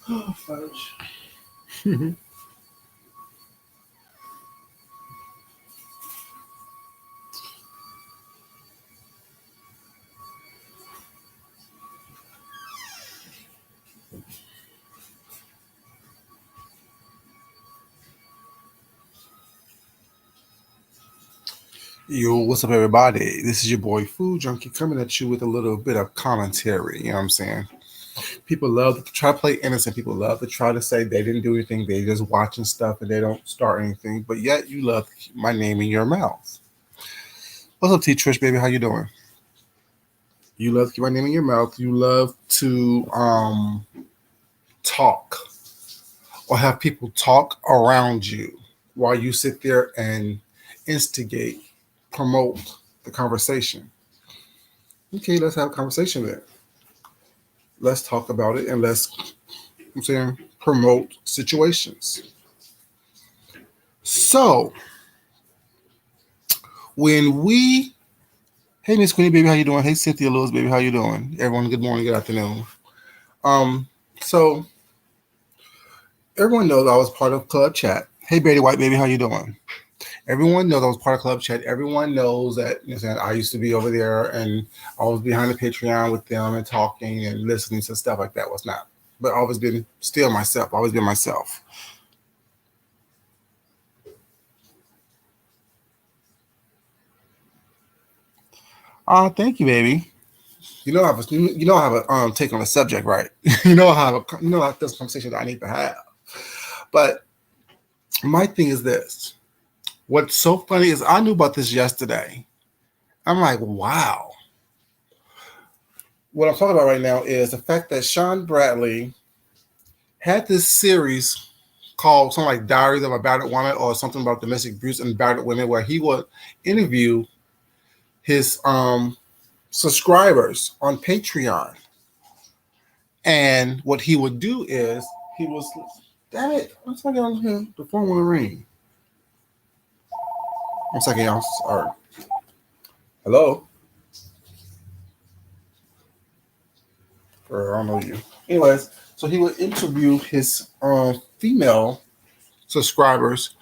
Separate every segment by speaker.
Speaker 1: Oh, fudge. Yo, what's up, everybody? This is your boy Food Junkie coming at you with a little bit of commentary. You know what I'm saying? People love to try to play innocent. People love to try to say they didn't do anything. They just watching stuff and they don't start anything. But yet you love to keep my name in your mouth. What's up, T Trish, baby? How you doing? You love to keep my name in your mouth. You love to talk or have people talk around you while you sit there and instigate, promote the conversation. Okay, let's have a conversation then. Let's talk about it and I'm saying, promote situations. So when we, hey Miss Queenie, baby, how you doing? Hey Cynthia Lewis, baby, how you doing? Everyone, good morning, good afternoon. So everyone knows I was part of Club Chat. Hey Betty White, baby, how you doing? Everyone knows I was part of Club Chat. Everyone knows that I used to be over there and I was behind the Patreon with them and talking and listening to stuff like that. Was not, but I've always been still myself. Always been myself. Thank you, baby. I have a take on the subject, right? I have this conversation that I need to have. But my thing is this: what's so funny is I knew about this yesterday. I'm like, wow. What I'm talking about right now is the fact that Sean Bradley had this series called something like Diaries of a Battered Woman or something about domestic abuse and battered women, where he would interview his subscribers on Patreon. And what he would do is he was, damn it, what's my on here? The phone will ring. One second, y'all. Sorry. Hello? Or I don't know you. Anyways, so he would interview his female subscribers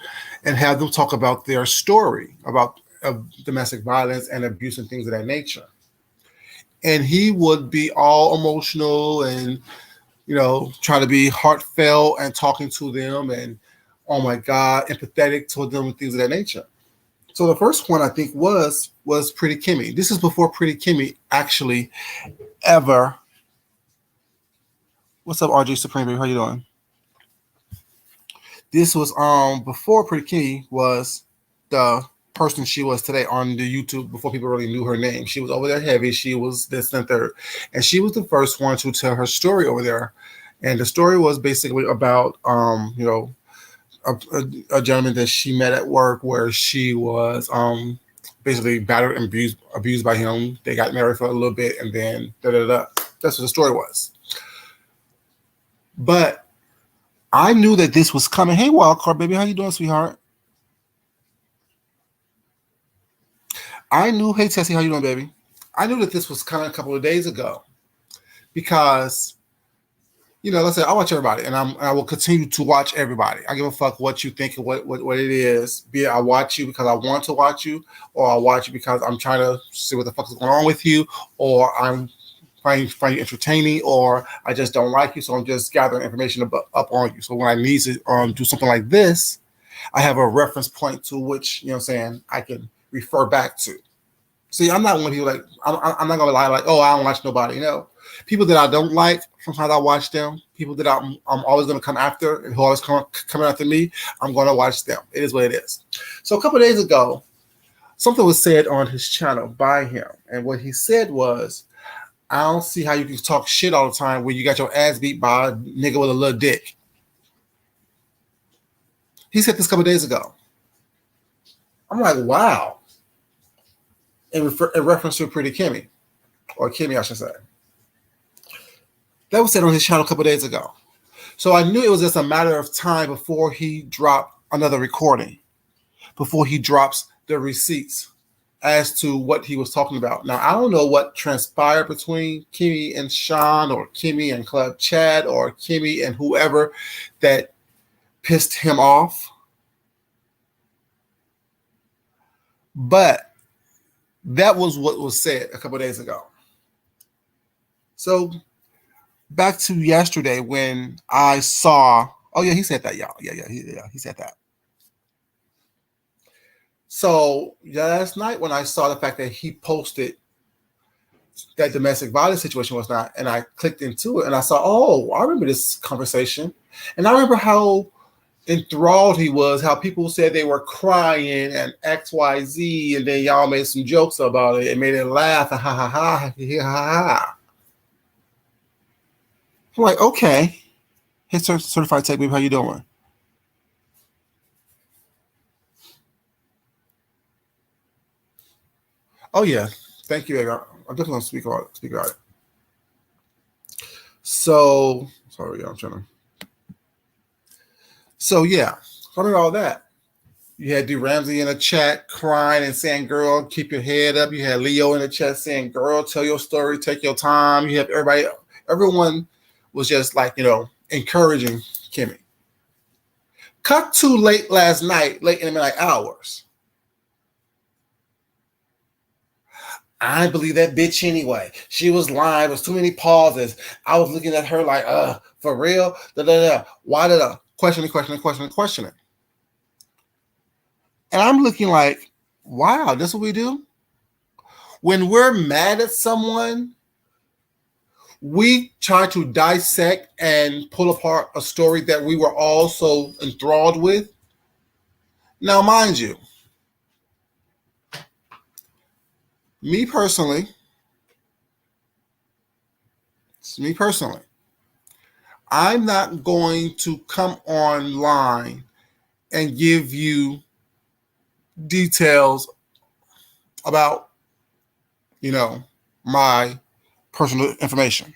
Speaker 1: and have them talk about their story about domestic violence and abuse and things of that nature. And he would be all emotional and try to be heartfelt and talking to them and, oh my God, empathetic toward them and things of that nature. So the first one I think was Pretty Kimmy. This is before Pretty Kimmy actually ever. What's up, RJ Supreme? Baby? How you doing? This was before Pretty Kimmy was the person she was today on the YouTube before people really knew her name. She was over there heavy. She was this and third. And she was the first one to tell her story over there. And the story was basically about, a gentleman that she met at work where she was basically battered and abused by him. They got married for a little bit and then da-da-da. That's what the story was. But I knew that this was coming. Hey, Wildcard, baby. How you doing, sweetheart? I knew, hey, Tessie, how you doing, baby? I knew that this was coming a couple of days ago because, let's say I watch everybody and I will continue to watch everybody. I give a fuck what you think and what it is. Be it I watch you because I want to watch you, or I watch you because I'm trying to see what the fuck is going on with you, or I'm find you entertaining, or I just don't like you, so I'm just gathering information up on you. So when I need to do something like this, I have a reference point to which, I can refer back to. See, I'm not one of people like, I'm not going to lie like, oh, I don't watch nobody. People that I don't like, sometimes I watch them. People that I'm always going to come after and who always coming after me, I'm going to watch them. It is what it is. So a couple of days ago, something was said on his channel by him. And what he said was, I don't see how you can talk shit all the time when you got your ass beat by a nigga with a little dick. He said this a couple of days ago. I'm like, wow. In reference to Pretty Kimmy, or Kimmy, I should say. That was said on his channel a couple of days ago. So I knew it was just a matter of time before he dropped another recording, before he drops the receipts as to what he was talking about. Now, I don't know what transpired between Kimmy and Sean, or Kimmy and Club Chad, or Kimmy and whoever that pissed him off. But that was what was said a couple of days ago. So back to yesterday when I saw, oh yeah, he said that, y'all. Yeah, he said that. So last night when I saw the fact that he posted that domestic violence situation was not, and I clicked into it and I saw, oh, I remember this conversation. And I remember how enthralled he was, how people said they were crying and XYZ, and then y'all made some jokes about it and made it laugh. Ha ha ha ha ha. I'm like, okay. Hey, certified tech baby, how you doing? Oh yeah, thank you. I'm definitely gonna speak about it. So sorry, I'm trying to. So yeah, talking about all that. You had D Ramsey in the chat crying and saying, "Girl, keep your head up." You had Leo in the chat saying, "Girl, tell your story, take your time." You have everyone was just like, encouraging Kimmy. Cut to late last night, late in the midnight hours. I didn't believe that bitch anyway. She was lying. There was too many pauses. I was looking at her like, for real? Why did I questioning? And I'm looking like, wow, this is what we do? When we're mad at someone, we try to dissect and pull apart a story that we were all so enthralled with. Now, mind you, me personally, I'm not going to come online and give you details about, my personal information.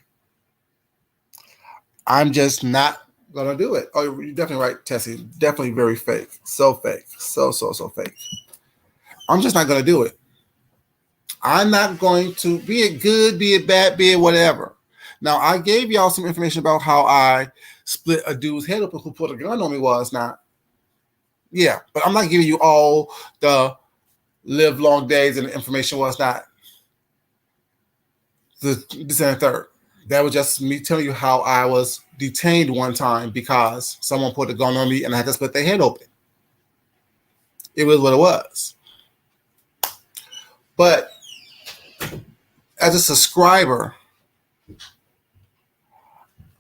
Speaker 1: I'm just not gonna do it. Oh, you're definitely right, Tessie. Definitely very fake. So fake. So fake. I'm just not gonna do it. I'm not going to, be it good, be it bad, be it whatever. Now, I gave y'all some information about how I split a dude's head open who put a gun on me was not. Yeah, but I'm not giving you all the live long days and the information was not the this and the third. That was just me telling you how I was detained one time because someone put a gun on me and I had to split their head open. It was what it was. But as a subscriber,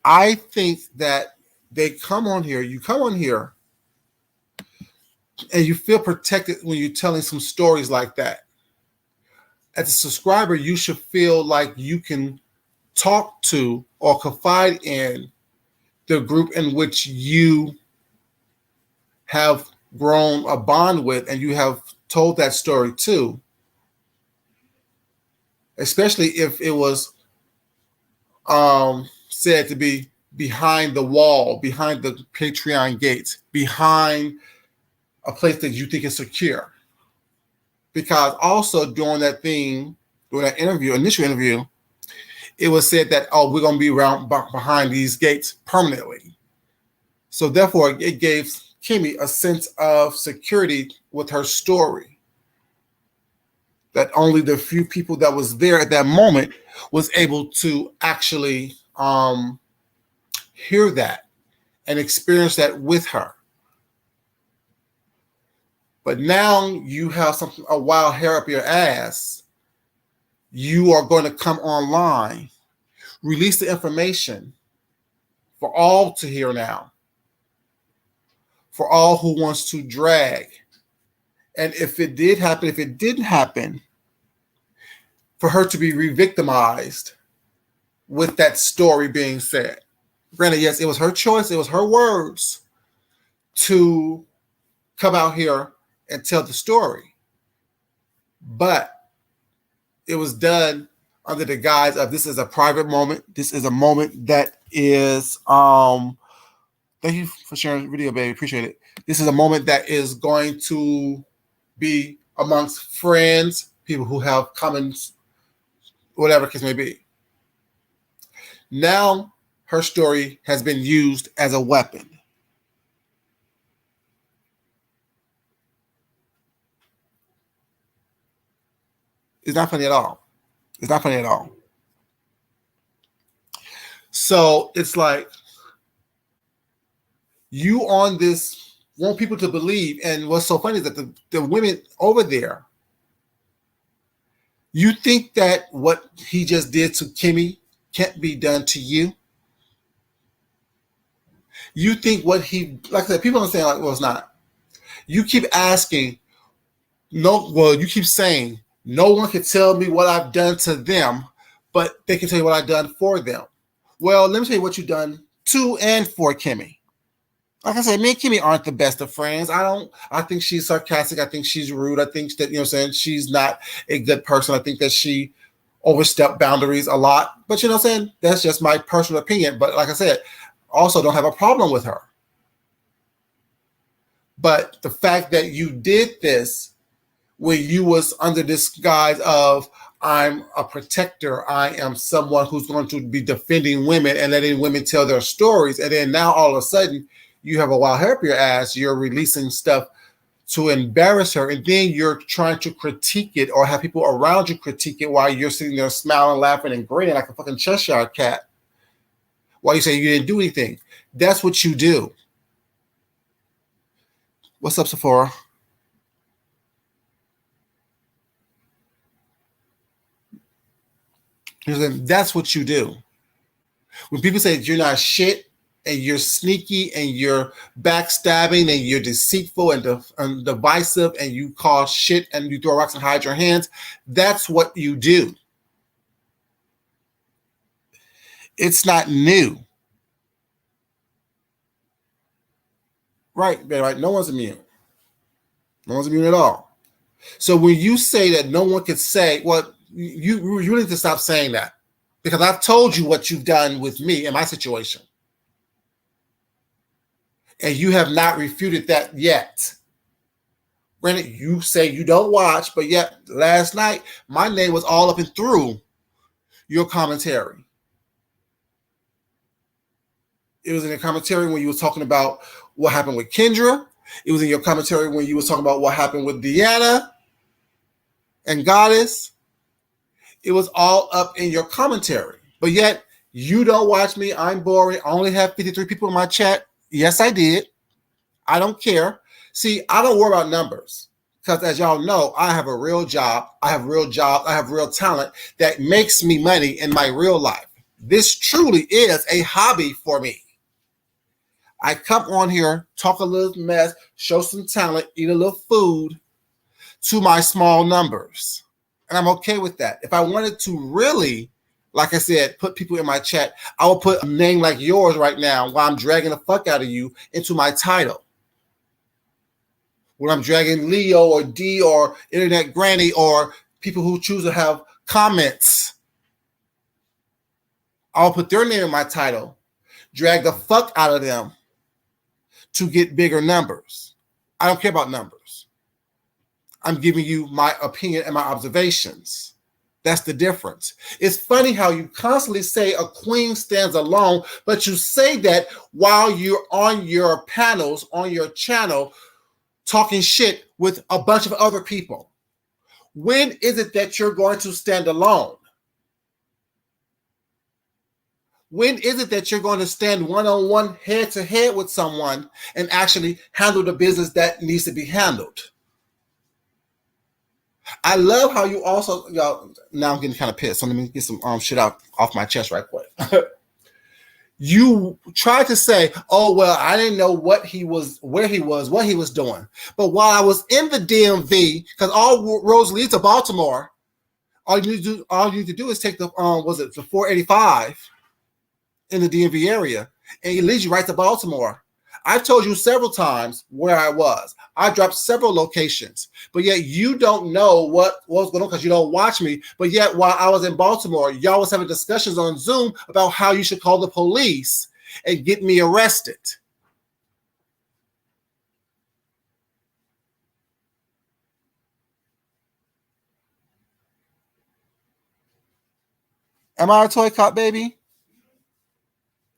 Speaker 1: I think that you come on here and you feel protected when you're telling some stories like that. As a subscriber, you should feel like you can talk to or confide in the group in which you have grown a bond with and you have told that story to, especially if it was said to be behind the wall, behind the Patreon gates, behind a place that you think is secure. Because also during that initial interview, it was said that, oh, we're going to be around behind these gates permanently. So therefore, it gave Kimmy a sense of security with her story. That only the few people that was there at that moment was able to actually hear that and experience that with her. But now you have a wild hair up your ass. You are going to come online, release the information for all to hear now, for all who wants to drag. And if it did happen, if it didn't happen, for her to be re-victimized with that story being said. Granted, yes, it was her choice, it was her words to come out here and tell the story. But it was done under the guise of this is a private moment. This is a moment that is thank you for sharing the video, baby. Appreciate it. This is a moment that is going to be amongst friends, people who have comments, whatever case may be. Now her story has been used as a weapon. It's not funny at all. It's not funny at all. So it's like you on this want people to believe, and what's so funny is that the women over there, you think that what he just did to Kimmy can't be done to you? You think what he, like I said, people don't say like, well, it's not. You keep asking, you keep saying, no one can tell me what I've done to them, but they can tell you what I've done for them. Well, let me tell you what you've done to and for Kimmy. Like I said, me and Kimmy aren't the best of friends. I think she's sarcastic. I think she's rude. I think that, she's not a good person. I think that she overstepped boundaries a lot. But that's just my personal opinion. But like I said, also don't have a problem with her. But the fact that you did this when you was under this guise of I'm a protector, I am someone who's going to be defending women and letting women tell their stories, and then now all of a sudden you have a wild hair up your ass, you're releasing stuff to embarrass her, and then you're trying to critique it or have people around you critique it while you're sitting there smiling, laughing, and grinning like a fucking Cheshire cat while you say you didn't do anything. That's what you do. What's up, Sephora? That's what you do. When people say you're not shit and you're sneaky and you're backstabbing and you're deceitful and divisive and you cause shit and you throw rocks and hide your hands, that's what you do. It's not new. Right, right. No one's immune. No one's immune at all. So when you say that no one can say, well, you need to stop saying that, because I've told you what you've done with me in my situation. And you have not refuted that yet. Granted, you say you don't watch, but yet last night, my name was all up and through your commentary. It was in the commentary when you were talking about what happened with Kendra. It was in your commentary when you were talking about what happened with Deanna and Goddess. It was all up in your commentary. But yet, you don't watch me. I'm boring. I only have 53 people in my chat. Yes, I did. I don't care. See, I don't worry about numbers. Because as y'all know, I have a real job. I have real talent that makes me money in my real life. This truly is a hobby for me. I come on here, talk a little mess, show some talent, eat a little food to my small numbers. And I'm okay with that. If I wanted to really, like I said, put people in my chat, I will put a name like yours right now while I'm dragging the fuck out of you into my title. When I'm dragging Leo or D or Internet Granny or people who choose to have comments, I'll put their name in my title, drag the fuck out of them to get bigger numbers. I don't care about numbers. I'm giving you my opinion and my observations. That's the difference. It's funny how you constantly say a queen stands alone, but you say that while you're on your panels, on your channel, talking shit with a bunch of other people. When is it that you're going to stand alone? When is it that you're going to stand one-on-one, head-to-head with someone and actually handle the business that needs to be handled? I love how you also, y'all, now I'm getting kind of pissed, so let me get some shit off my chest right quick. You tried to say, oh, well, I didn't know what he was, where he was, what he was doing. But while I was in the DMV, because all roads lead to Baltimore, all you need to do is take the, the 485 in the DMV area, and it leads you right to Baltimore. I've told you several times where I was. I dropped several locations, but yet you don't know what was going on because you don't watch me. But yet, while I was in Baltimore, y'all was having discussions on Zoom about how you should call the police and get me arrested. Am I a toy cop, baby?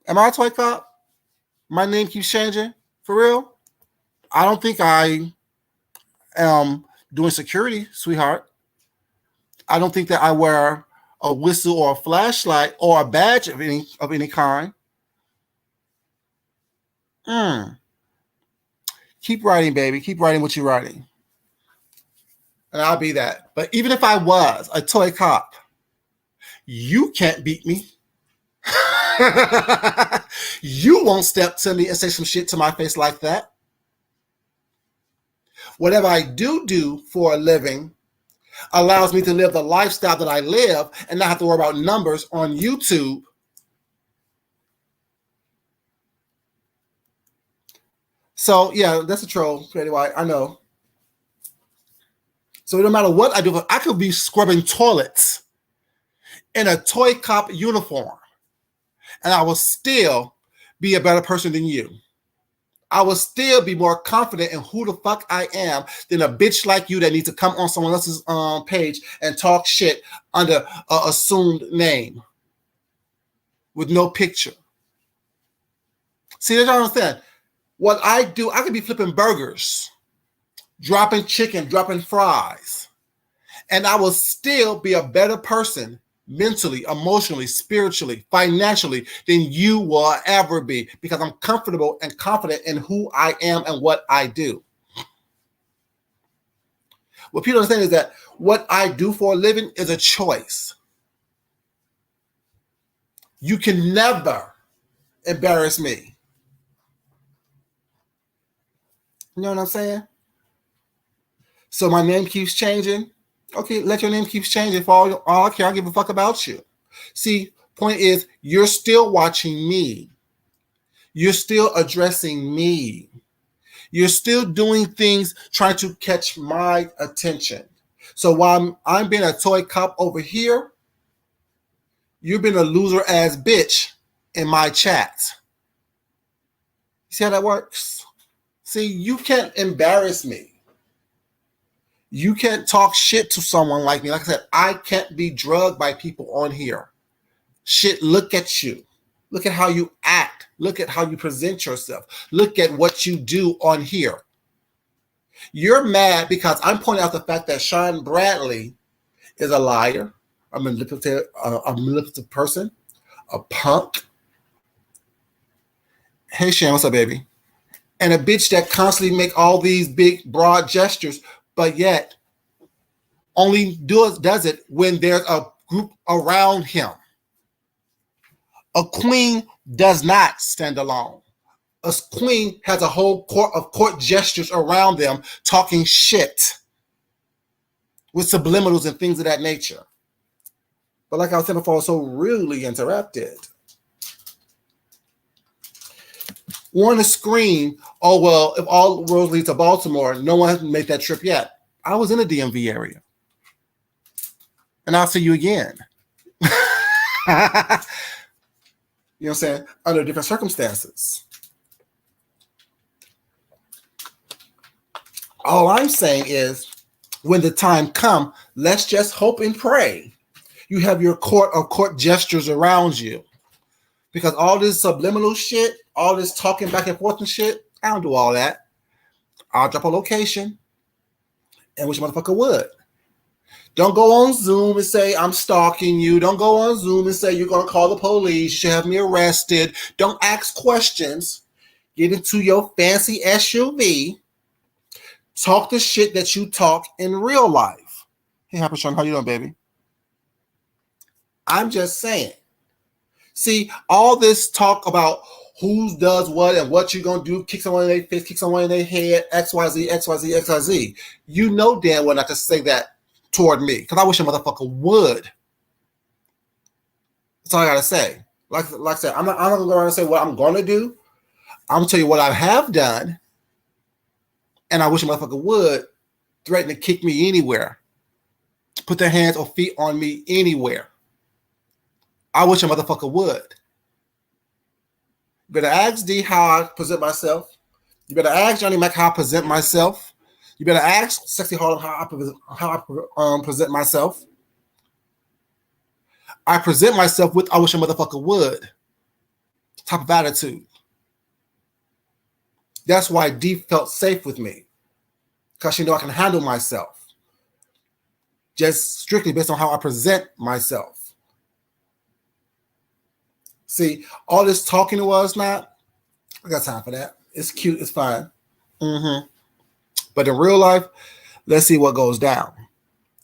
Speaker 1: Am I a toy cop? My name keeps changing? For real? I don't think I am doing security, sweetheart. I don't think that I wear a whistle or a flashlight or a badge of any kind. Keep writing, baby. Keep writing what you're writing. And I'll be that. But even if I was a toy cop, you can't beat me. You won't step to me and say some shit to my face like that. Whatever I do for a living allows me to live the lifestyle that I live and not have to worry about numbers on YouTube. So yeah, that's a troll, Pretty White. I know. So no matter what I do, I could be scrubbing toilets in a toy cop uniform, and I will still be a better person than you. I will still be more confident in who the fuck I am than a bitch like you that needs to come on someone else's page and talk shit under an assumed name with no picture. See, that's what I understand. What I do, I could be flipping burgers, dropping chicken, dropping fries, and I will still be a better person mentally, emotionally, spiritually, financially than you will ever be because I'm comfortable and confident in who I am and what I do. What people understand is that what I do for a living is a choice. You can never embarrass me. You know what I'm saying? So my name keeps changing. Okay, let your name keep changing. For all I care, I give a fuck about you. See, point is, you're still watching me. You're still addressing me. You're still doing things trying to catch my attention. So while I'm being a toy cop over here, you've been a loser ass bitch in my chat. You see how that works? See, you can't embarrass me. You can't talk shit to someone like me. Like I said, I can't be drugged by people on here. Shit, look at you. Look at how you act. Look at how you present yourself. Look at what you do on here. You're mad because I'm pointing out the fact that Sean Bradley is a liar, a manipulative person, a punk. Hey, Shan, what's up, baby? And a bitch that constantly make all these big, broad gestures, but yet only does it when there's a group around him. A queen does not stand alone. A queen has a whole court of court gestures around them talking shit with subliminals and things of that nature. But like I was saying before, I was so rudely interrupted. Want to scream, oh, well, if all roads lead to Baltimore, no one has made that trip yet. I was in the DMV area. And I'll see you again. You know what I'm saying? Under different circumstances. All I'm saying is, when the time comes, let's just hope and pray you have your court gestures around you. Because all this subliminal shit, all this talking back and forth and shit, I don't do all that. I'll drop a location and which motherfucker would. Don't go on Zoom and say I'm stalking you. Don't go on Zoom and say you're going to call the police. You should have me arrested. Don't ask questions. Get into your fancy SUV. Talk the shit that you talk in real life. Hey, Happy Sean, how you doing, baby? I'm just saying. See, all this talk about who does what and what you're going to do, kick someone in their face, kick someone in their head, XYZ, XYZ, XYZ. You know damn well not to say that toward me, because I wish a motherfucker would. That's all I got to say. Like I said, I'm not going to go around and say what I'm going to do. I'm gonna tell you what I have done, and I wish a motherfucker would threaten to kick me anywhere, put their hands or feet on me anywhere. I wish a motherfucker would. You better ask D how I present myself. You better ask Johnny Mac how I present myself. You better ask Sexy Harlem how I present myself. I present myself with I wish a motherfucker would type of attitude. That's why D felt safe with me, because she know I can handle myself just strictly based on how I present myself. See, all this talking to us not, I got time for that. It's cute, it's fine. But in real life, let's see what goes down.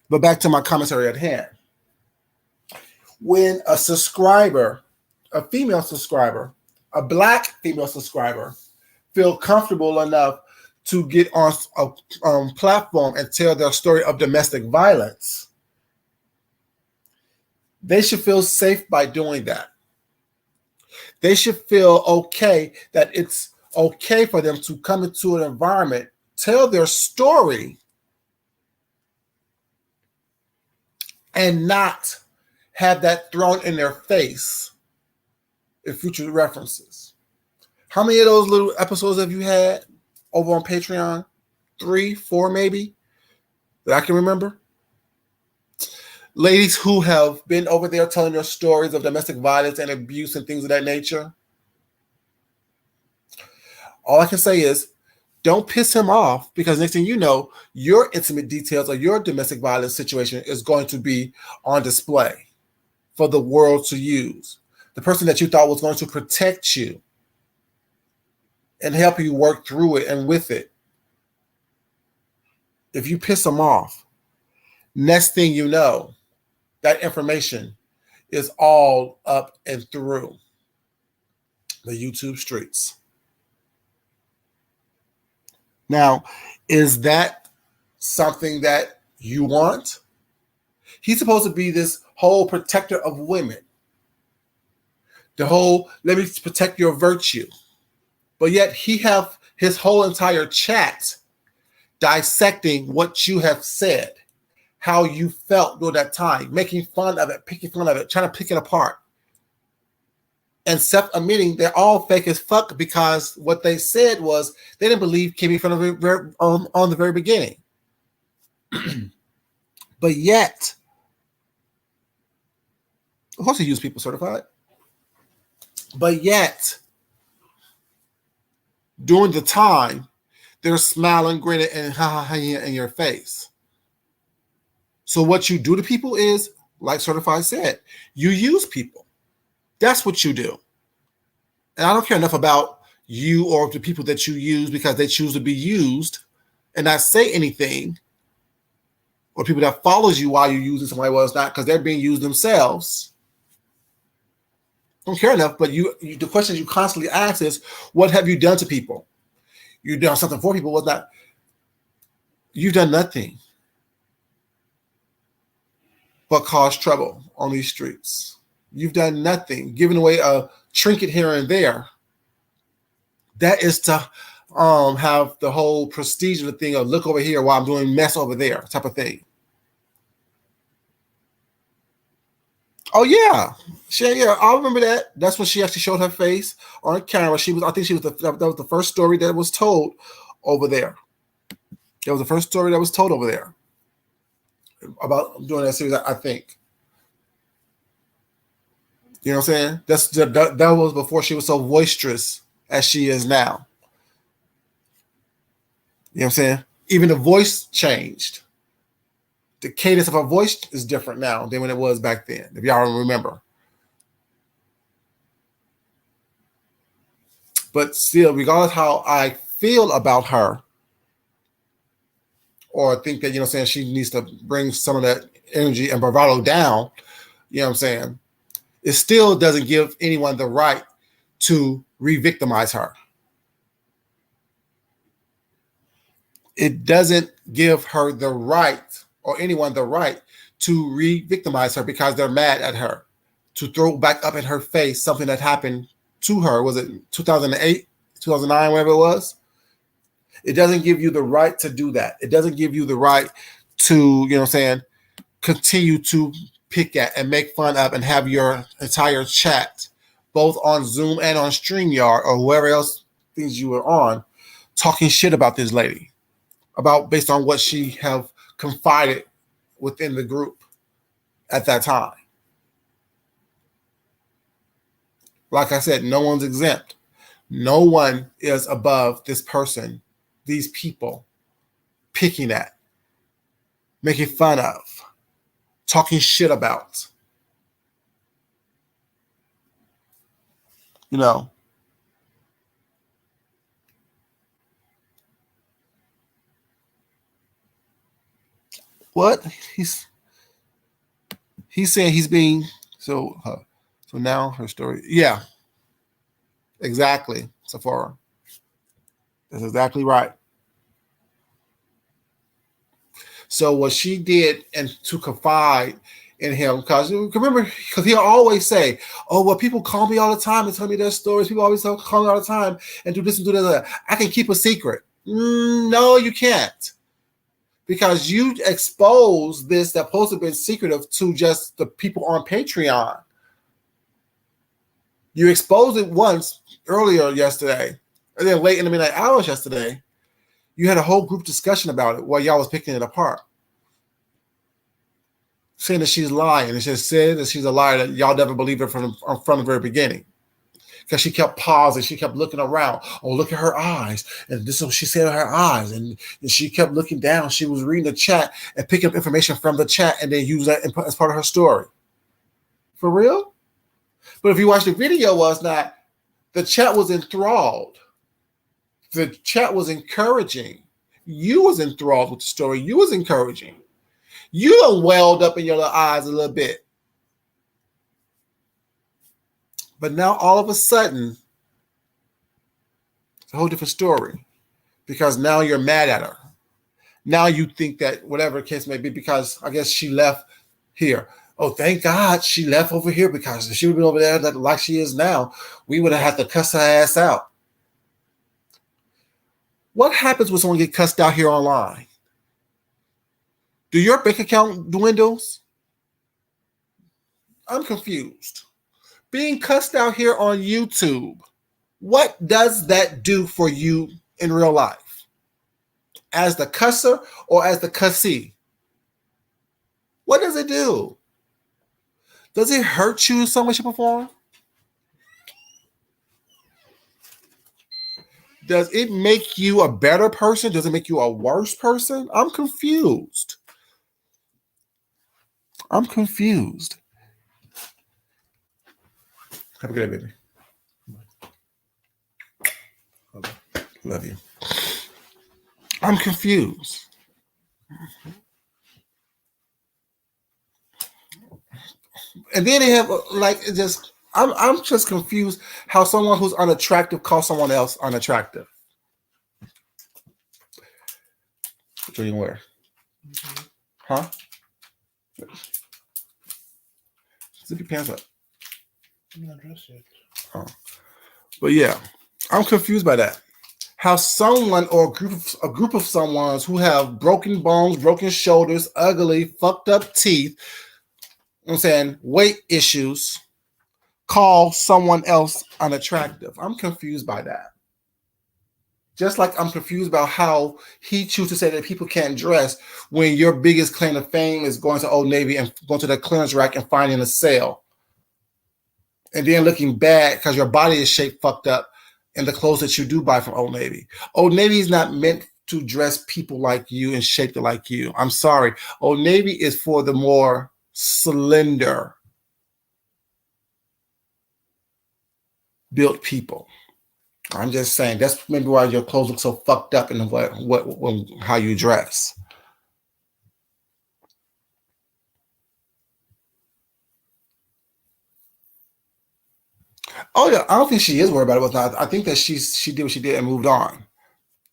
Speaker 1: But back to my commentary at hand. When a subscriber, a female subscriber, a black female subscriber, feel comfortable enough to get on a platform and tell their story of domestic violence, they should feel safe by doing that. They should feel okay that it's okay for them to come into an environment, tell their story, and not have that thrown in their face in future references. How many of those little episodes have you had over on Patreon? 3, 4 maybe, that I can remember? Ladies who have been over there telling their stories of domestic violence and abuse and things of that nature. All I can say is, don't piss him off, because next thing you know, your intimate details of your domestic violence situation is going to be on display for the world to use. The person that you thought was going to protect you and help you work through it and with it, if you piss them off, next thing you know, that information is all up and through the YouTube streets. Now, is that something that you want? He's supposed to be this whole protector of women. The whole, let me protect your virtue. But yet he have his whole entire chat dissecting what you have said, how you felt during that time, making fun of it, picking fun of it, trying to pick it apart. And self-admitting they're all fake as fuck, because what they said was they didn't believe Kimmy from on the very beginning. But yet, of course, he used people certified. But yet, during the time, they're smiling, grinning, and ha ha ha in your face. So what you do to people is, like Certified said, you use people. That's what you do. And I don't care enough about you or the people that you use because they choose to be used and not say anything, or people that follows you while you're using somebody else not because they're being used themselves. Don't care enough, but the question you constantly ask is, what have you done to people? You've done something for people. What's not? You've done nothing but cause trouble on these streets. You've done nothing, giving away a trinket here and there. That is to have the whole prestige of the thing of look over here while I'm doing mess over there type of thing. Oh yeah, I remember that. That's when she actually showed her face on camera. I think that was the first story that was told over there. That was the first story that was told over there about doing that series, I think. You know what I'm saying? That was before she was so boisterous as she is now. You know what I'm saying? Even the voice changed. The cadence of her voice is different now than when it was back then, if y'all remember. But still, regardless how I feel about her, or think that, you know what I'm saying, she needs to bring some of that energy and bravado down, you know what I'm saying, it still doesn't give anyone the right to re-victimize her. It doesn't give her the right, or anyone the right, to re-victimize her because they're mad at her, to throw back up in her face something that happened to her. Was it 2008, 2009, whatever it was. It doesn't give you the right to do that. It doesn't give you the right to, you know what I'm saying, continue to pick at and make fun of and have your entire chat, both on Zoom and on StreamYard or whoever else things you were on, talking shit about this lady, about based on what she have confided within the group at that time. Like I said, no one's exempt. No one is above this person, these people, picking at, making fun of, talking shit about. You know. What? He's saying he's being so now her story. Yeah. Exactly, Sephora. That's exactly right. So what she did and to confide in him, because remember, because he'll always say, "Oh, well, people call me all the time and tell me their stories. People always call me all the time and do this and do that. I can keep a secret." No, you can't, because you expose this that's supposed to have been secretive to just the people on Patreon. You exposed it once earlier yesterday, and then late in the midnight hours yesterday, you had a whole group discussion about it while y'all was picking it apart, saying that she's lying. And she said that she's a liar, that y'all never believed her from the very beginning. Because she kept pausing, she kept looking around. Oh, look at her eyes. And this is what she said with her eyes. And she kept looking down. She was reading the chat and picking up information from the chat and then use that as part of her story. For real? But if you watch the video, was not, the chat was enthralled. The chat was encouraging. You was enthralled with the story. You was encouraging. You done welled up in your eyes a little bit. But now all of a sudden, it's a whole different story. Because now you're mad at her. Now you think that whatever the case may be, because I guess she left here. Oh, thank God she left over here, because if she would have been over there like she is now, we would have had to cuss her ass out. What happens when someone gets cussed out here online? Do your bank account dwindles? I'm confused. Being cussed out here on YouTube, what does that do for you in real life? As the cusser or as the cussee? What does it do? Does it hurt you in some way, shape, or form? Does it make you a better person? Does it make you a worse person? I'm confused. I'm confused. Have a good day, baby. Love you. I'm confused. And then they have like just I'm just confused how someone who's unattractive calls someone else unattractive. What are you wear? Huh? Zip your pants up.
Speaker 2: I'm not dressed yet.
Speaker 1: Oh. But yeah, I'm confused by that. How someone or a group of someones who have broken bones, broken shoulders, ugly, fucked up teeth, you know what I'm saying, weight issues, call someone else unattractive. I'm confused by that. Just like I'm confused about how he chooses to say that people can't dress when your biggest claim to fame is going to Old Navy and going to the clearance rack and finding a sale. And then looking bad because your body is shaped fucked up in the clothes that you do buy from Old Navy. Old Navy is not meant to dress people like you and shaped like you. I'm sorry. Old Navy is for the more slender built people. I'm just saying that's maybe why your clothes look so fucked up in how you dress. Oh yeah, I don't think she is worried about it. I think that she did what she did and moved on.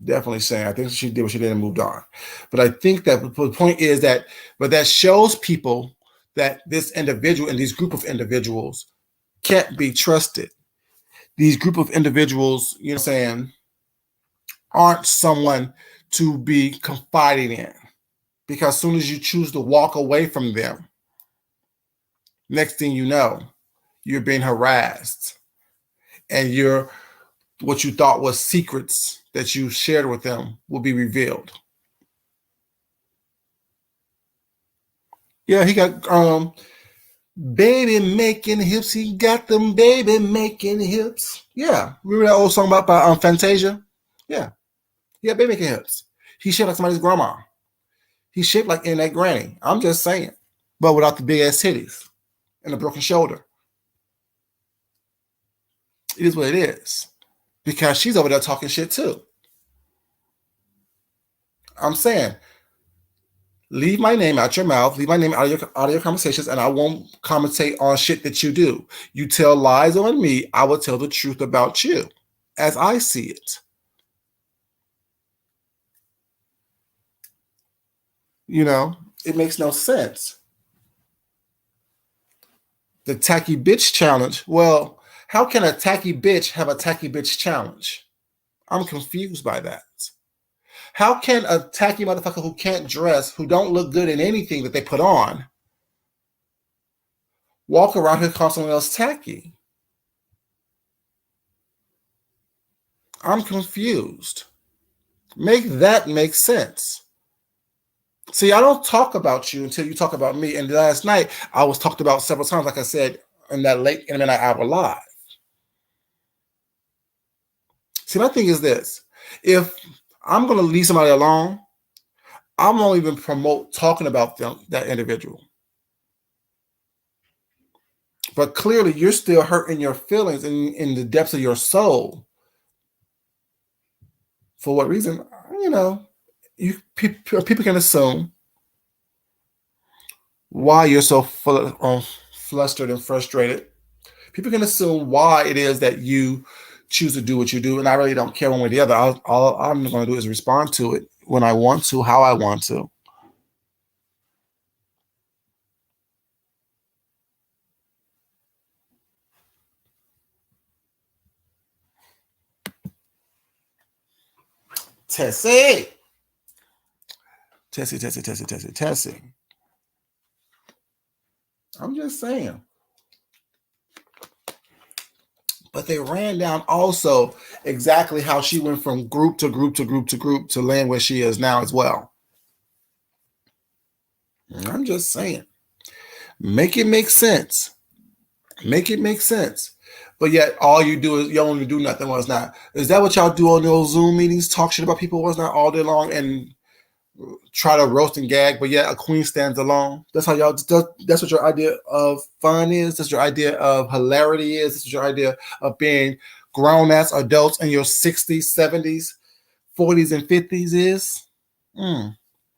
Speaker 1: Definitely saying I think she did what she did and moved on. But I think that the point is that, but that shows people that this individual and these group of individuals can't be trusted. these group of individuals, you know, saying, aren't someone to be confiding in, because as soon as you choose to walk away from them, next thing you know, you're being harassed, and what you thought was secrets that you shared with them will be revealed. Yeah, he got baby making hips. He got them baby making hips. Yeah, remember that old song about by Fantasia? Yeah, yeah, baby making hips. He shaped like somebody's grandma. He shaped like in that granny. I'm just saying, but without the big ass titties and the broken shoulder. It is what it is, because she's over there talking shit too. I'm saying, leave my name out your mouth, leave my name out of your conversations, and I won't commentate on shit that you do. You tell lies on me, I will tell the truth about you, as I see it. You know, it makes no sense. The tacky bitch challenge. Well, how can a tacky bitch have a tacky bitch challenge? I'm confused by that. How can a tacky motherfucker who can't dress, who don't look good in anything that they put on, walk around here calling someone else tacky? I'm confused. Make that make sense. See, I don't talk about you until you talk about me. And last night, I was talked about several times, like I said, in that late in the midnight hour live. See, my thing is this. If I'm going to leave somebody alone, I won't even promote talking about them, that individual. But clearly, you're still hurting your feelings in the depths of your soul. For what reason? You know, people can assume why you're so flustered and frustrated. People can assume why it is that you choose to do what you do, and I really don't care one way or the other. All I'm going to do is respond to it when I want to, how I want to. Tessie. Tessie. I'm just saying. But they ran down also exactly how she went from group to group to group to group to land where she is now as well. I'm just saying. Make it make sense. Make it make sense. But yet all you do is you only do nothing when it's not. Is that what y'all do on those Zoom meetings? Talk shit about people when it's not all day long and try to roast and gag, but yet a queen stands alone. That's how y'all. That's what your idea of fun is. That's your idea of hilarity is. That's what your idea of being grown ass adults in your 60s, 70s, 40s, and 50s is.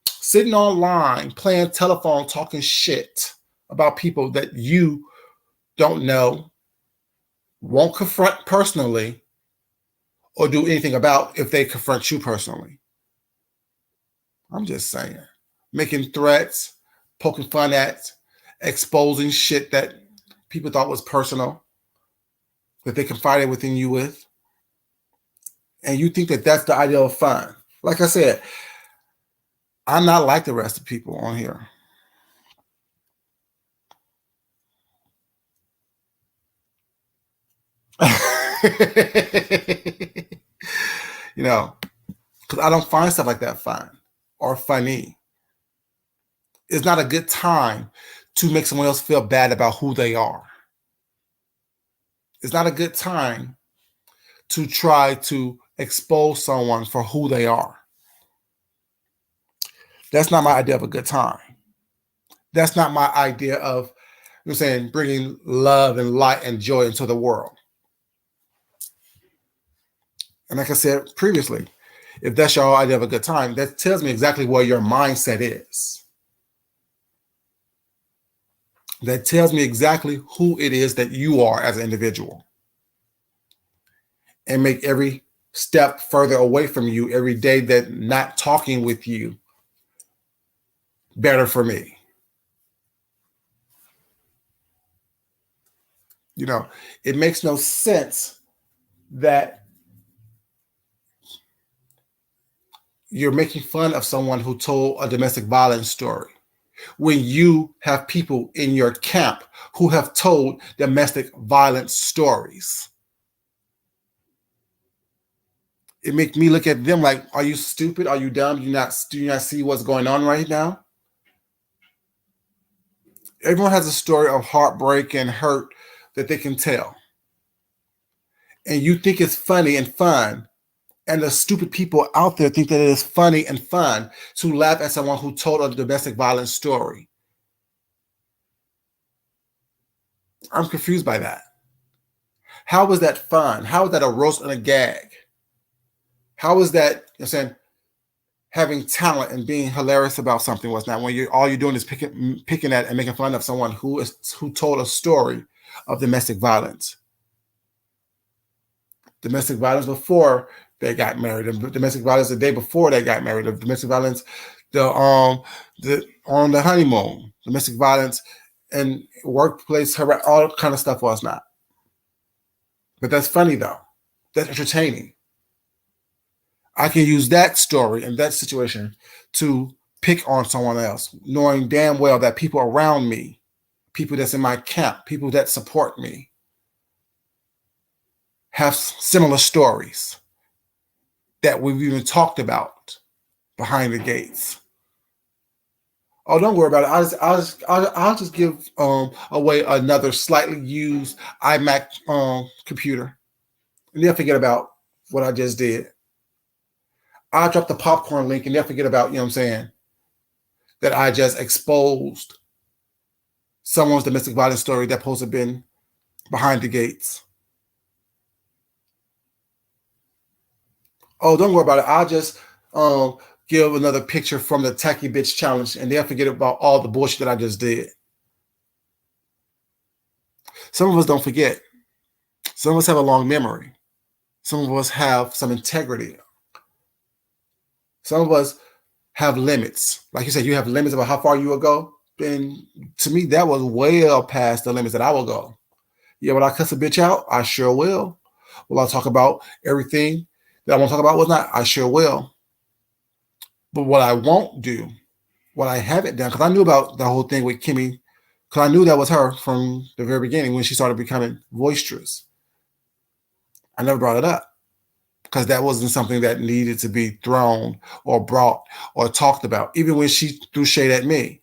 Speaker 1: Sitting online, playing telephone, talking shit about people that you don't know, won't confront personally, or do anything about if they confront you personally. I'm just saying. Making threats, poking fun at, exposing shit that people thought was personal, that they confided within you with. And you think that that's the idea of fun. Like I said, I'm not like the rest of people on here. You know, because I don't find stuff like that fun or funny. It's not a good time to make someone else feel bad about who they are. It's not a good time to try to expose someone for who they are. That's not my idea of a good time. That's not my idea of, I'm saying, bringing love and light and joy into the world. And like I said previously, if that's your idea of a good time, that tells me exactly where your mindset is. That tells me exactly who it is that you are as an individual. And make every step further away from you every day that not talking with you better for me. You know, it makes no sense that you're making fun of someone who told a domestic violence story when you have people in your camp who have told domestic violence stories. It makes me look at them like, are you stupid? Are you dumb? Do you not see what's going on right now? Everyone has a story of heartbreak and hurt that they can tell. And you think it's funny and fun. And the stupid people out there think that it is funny and fun to laugh at someone who told a domestic violence story. I'm confused by that. How is that fun? How is that a roast and a gag? How is that, you're saying, having talent and being hilarious about something was not when all you're doing is picking at and making fun of someone who told a story of domestic violence. Domestic violence before they got married, and domestic violence the day before they got married, domestic violence on the honeymoon, domestic violence and workplace, all kind of stuff was not. But that's funny though. That's entertaining. I can use that story and that situation to pick on someone else, knowing damn well that people around me, people that's in my camp, people that support me, have similar stories that we've even talked about behind the gates. Oh, don't worry about it. I'll just give away another slightly used iMac computer, and they'll forget about what I just did. I'll drop the popcorn link, and they'll forget about, you know what I'm saying, that I just exposed someone's domestic violence story that supposed to have been behind the gates. Oh, don't worry about it. I'll just give another picture from the Tacky Bitch Challenge, and they'll forget about all the bullshit that I just did. Some of us don't forget. Some of us have a long memory. Some of us have some integrity. Some of us have limits. Like you said, you have limits about how far you will go. And to me, that was well past the limits that I will go. Yeah, will I cuss a bitch out? I sure will. Will I talk about everything that I want to talk about? Well, not. I sure will. But what I won't do, what I haven't done, because I knew about the whole thing with Kimmy, because I knew that was her from the very beginning when she started becoming boisterous. I never brought it up because that wasn't something that needed to be thrown or brought or talked about, even when she threw shade at me.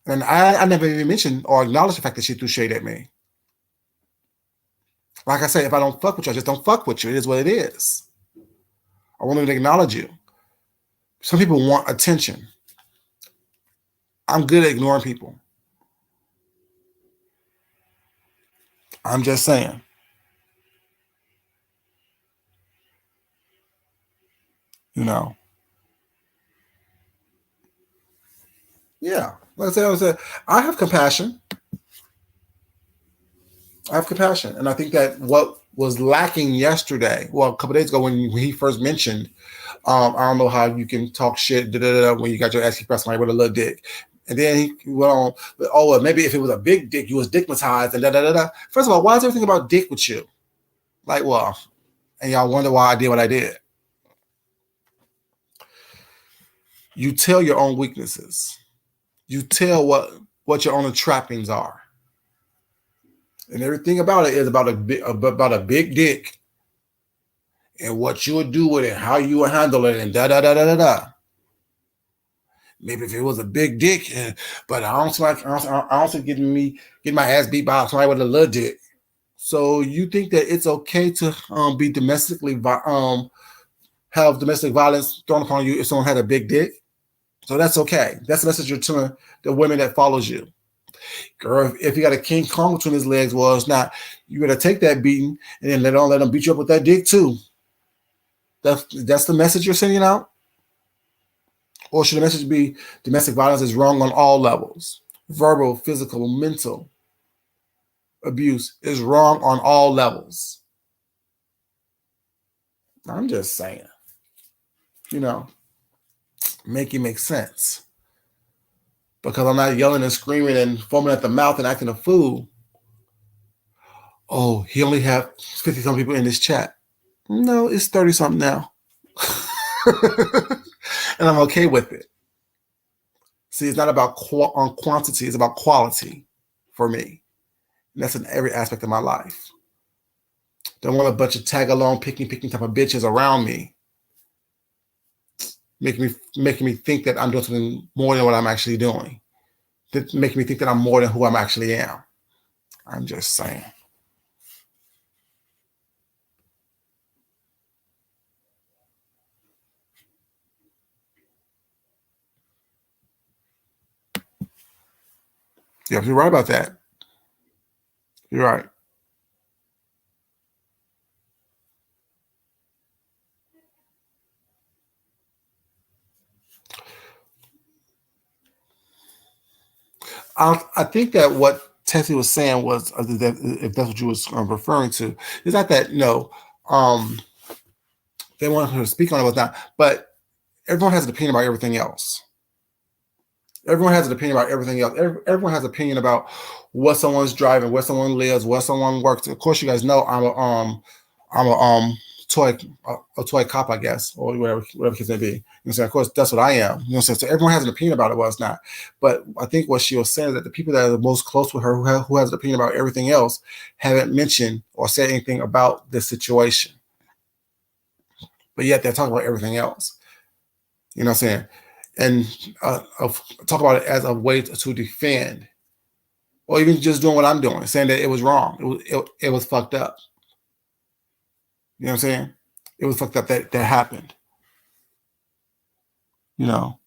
Speaker 1: And I never even mentioned or acknowledged the fact that she threw shade at me. Like I said, if I don't fuck with you, I just don't fuck with you. It is what it is. I won't even acknowledge you. Some people want attention. I'm good at ignoring people. I'm just saying. You know. Yeah. Like I said, I have compassion. I have compassion. And I think that what was lacking yesterday, well, a couple of days ago when he first mentioned, I don't know how you can talk shit when you got your ass kicked by somebody with a little dick. And then he went on, oh, well, maybe if it was a big dick, you was dickmatized and da. First of all, why is everything about dick with you? Like, well, and y'all wonder why I did what I did. You tell your own weaknesses. You tell what your own trappings are. And everything about it is about a big dick and what you would do with it, how you would handle it, and da. Maybe if it was a big dick, but I don't see getting my ass beat by somebody with a little dick. So you think that it's okay to be have domestic violence thrown upon you if someone had a big dick? So that's okay. That's the message you're telling the women that follows you. Girl, if you got a King Kong between his legs, well, it's not. You better take that beating and then let them beat you up with that dick too. That's the message you're sending out? Or should the message be domestic violence is wrong on all levels? Verbal, physical, mental abuse is wrong on all levels. I'm just saying. Make it make sense. Because I'm not yelling and screaming and foaming at the mouth and acting a fool Oh, he only have 50 some people in this chat. No, it's 30 something now. And I'm okay with it. See, it's not about quantity, it's about quality for me. And that's in every aspect of my life. Don't want a bunch of tag along, picking type of bitches around me, making me think that I'm doing something more than what I'm actually doing. That making me think that I'm more than who I'm actually am. I'm just saying. Yeah, you're right about that. You're right. I think that what Tessie was saying was, that if that's what you was referring to, is not that um, they wanted her to speak on it was not, but everyone has an opinion about everything else. Everyone has an opinion about everything else. Everyone has an opinion about what someone's driving, where someone lives, where someone works. Of course, you guys know I'm a toy a toy cop, I guess, or whatever case may be. You know, what I'm saying, of course, that's what I am. You know, so everyone has an opinion about it. Well, it's not. But I think what she was saying is that the people that are the most close with her, who has an opinion about everything else, haven't mentioned or said anything about this situation. But yet they're talking about everything else. You know what I'm saying? And talk about it as a way to defend, or even just doing what I'm doing, saying that it was wrong. It was fucked up. You know what I'm saying? It was fucked up that happened. You know,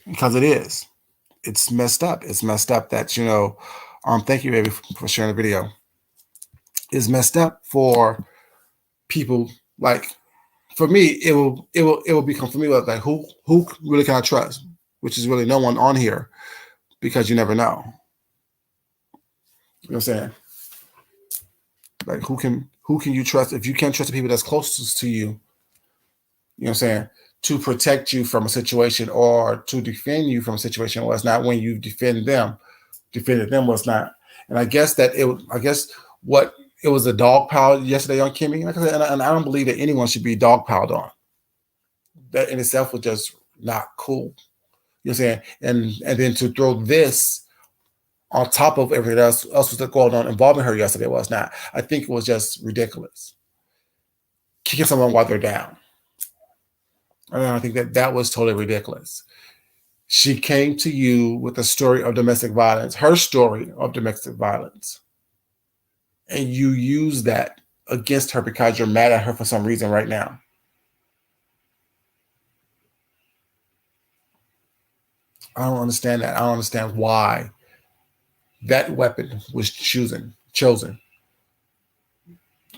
Speaker 1: because it is. It's messed up. It's messed up that thank you, baby, for sharing the video. It's messed up for people like for me. It will become for me like who really can I trust, which is really no one on here because you never know. You know what I'm saying? Like who can you trust if you can't trust the people that's closest to you? You know what I'm saying? To protect you from a situation or to defend you from a situation was not when you defended them was not. And I guess what it was a dog pile yesterday on Kimmy. Like I said, and I don't believe that anyone should be dog piled on. That in itself was just not cool. You know what I'm saying? And then to throw this on top of everything else was going on involving her yesterday was not. I think it was just ridiculous. Kicking someone while they're down. I think that was totally ridiculous. She came to you with a story of domestic violence, her story of domestic violence, and you use that against her because you're mad at her for some reason right now. I don't understand that. I don't understand why that weapon was chosen.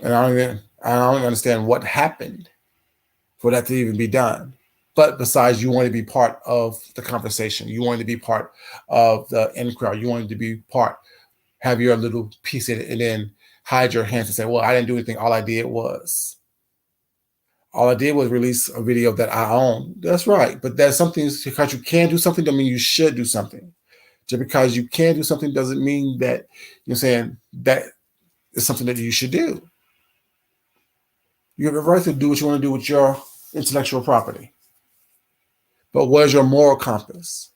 Speaker 1: And I don't understand what happened for that to even be done. But besides, you want to be part of the conversation. You want to be part of the in crowd. You wanted to be part, have your little piece in it, and then hide your hands and say, well, I didn't do anything. All I did was release a video that I own. That's right. But that's something because you can do something doesn't mean you should do something. Just because you can do something doesn't mean that you're saying that is something that you should do. You have a right to do what you want to do with your intellectual property. But where's your moral compass?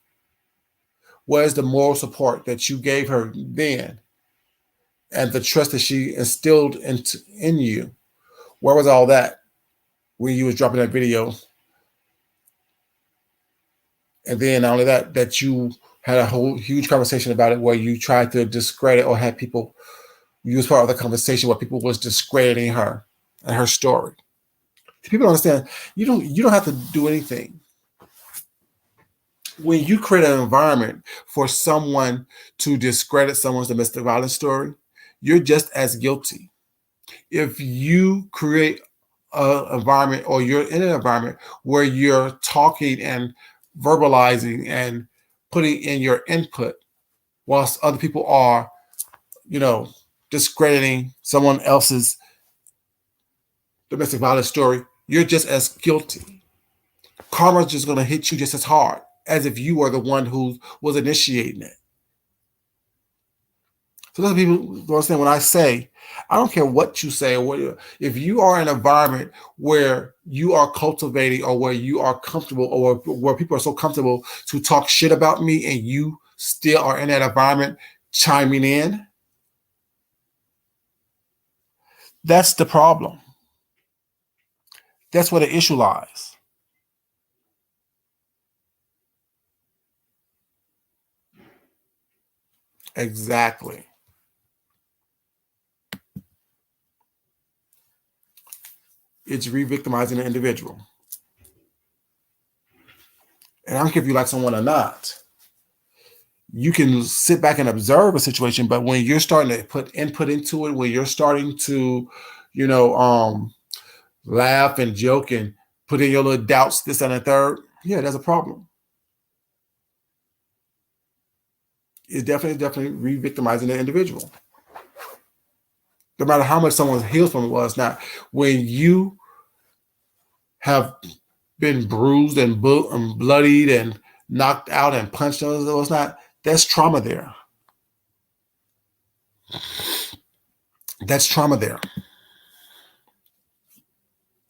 Speaker 1: Where's the moral support that you gave her then? And the trust that she instilled in you? Where was all that when you was dropping that video? And then not only that you had a whole huge conversation about it where you tried to discredit or had people, you was part of the conversation where people was discrediting her and her story. People don't understand. You don't have to do anything. When you create an environment for someone to discredit someone's domestic violence story, you're just as guilty. If you create an environment or you're in an environment where you're talking and verbalizing and putting in your input whilst other people are, discrediting someone else's domestic violence story, you're just as guilty. Karma's just going to hit you just as hard as if you were the one who was initiating it. So that's what people don't understand when I say, I don't care what you say or what if you are in an environment where you are cultivating or where you are comfortable or where people are so comfortable to talk shit about me and you still are in that environment chiming in, that's the problem. That's where the issue lies. Exactly. It's re-victimizing the individual. And I don't care if you like someone or not. You can sit back and observe a situation, but when you're starting to put input into it, when you're starting to, you know, laugh and joke and put in your little doubts, this and the third, yeah, there's a problem. It's definitely re-victimizing the individual. No matter how much someone heals from it, well, it's not. When you have been bruised and bloodied and knocked out and punched, it's not. That's trauma there. That's trauma there.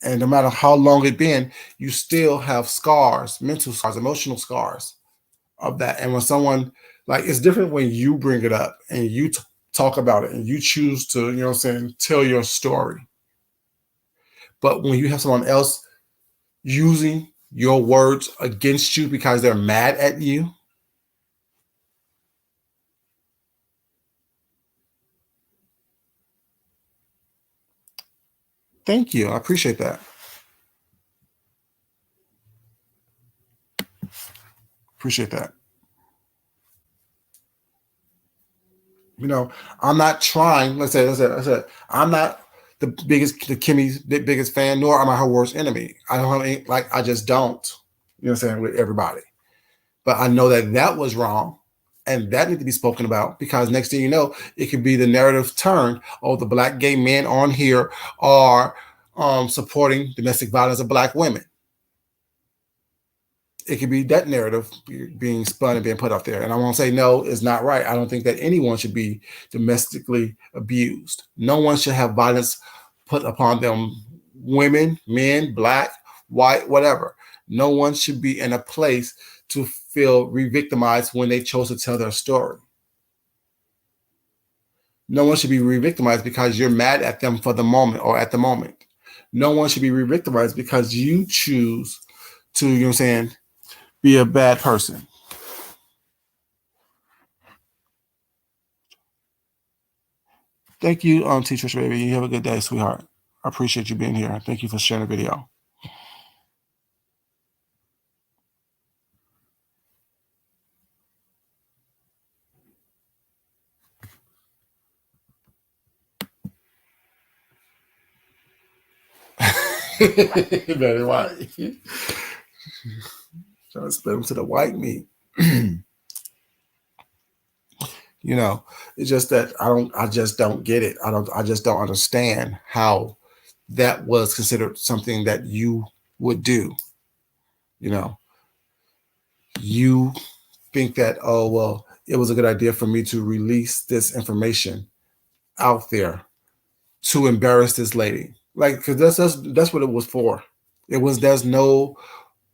Speaker 1: And no matter how long it's been, you still have scars, mental scars, emotional scars of that. And when someone, like, it's different when you bring it up and you talk about it and you choose to, you know what I'm saying, tell your story. But when you have someone else using your words against you because they're mad at you, thank you. I appreciate that. Appreciate that. You know, I'm not trying. I'm not the Kimmy's biggest fan, nor am I her worst enemy. I don't have any, like, I just don't. You know what I'm saying, with everybody. But I know that that was wrong, and that needs to be spoken about because next thing you know, it could be the narrative turned. Oh, the black gay men on here are supporting domestic violence of black women. It could be that narrative being spun and being put out there. And I won't say no, it's not right. I don't think that anyone should be domestically abused. No one should have violence put upon them. Women, men, black, white, whatever. No one should be in a place to feel re-victimized when they chose to tell their story. No one should be re-victimized because you're mad at them for the moment or at the moment. No one should be re-victimized because you choose to, you know what I'm saying, be a bad person. Thank you, Teacher Baby. You have a good day, sweetheart. I appreciate you being here. Thank you for sharing the video. Very white. Trying to split them to the white meat. You know, it's just that I just don't get it. I just don't understand how that was considered something that you would do. You know, you think that, oh, well, it was a good idea for me to release this information out there to embarrass this lady. Like, because that's what it was for. There's no